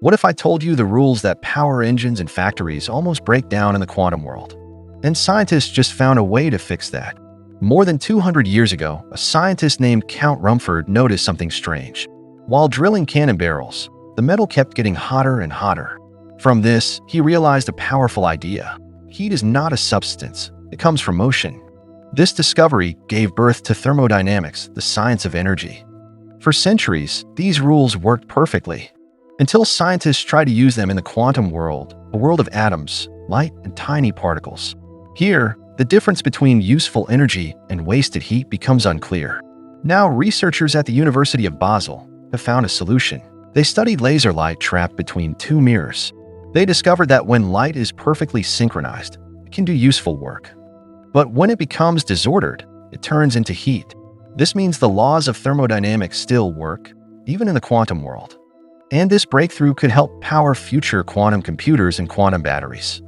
What if I told you the rules that power engines and factories almost break down in the quantum world? And scientists just found a way to fix that. More than 200 years ago, a scientist named Count Rumford noticed something strange. While drilling cannon barrels, the metal kept getting hotter and hotter. From this, he realized a powerful idea. Heat is not a substance, it comes from motion. This discovery gave birth to thermodynamics, the science of energy. For centuries, these rules worked perfectly, until scientists tried to use them in the quantum world, a world of atoms, light, and tiny particles. Here, the difference between useful energy and wasted heat becomes unclear. Now, researchers at the University of Basel have found a solution. They studied laser light trapped between two mirrors. They discovered that when light is perfectly synchronized, it can do useful work. But when it becomes disordered, it turns into heat. This means the laws of thermodynamics still work, even in the quantum world. And this breakthrough could help power future quantum computers and quantum batteries.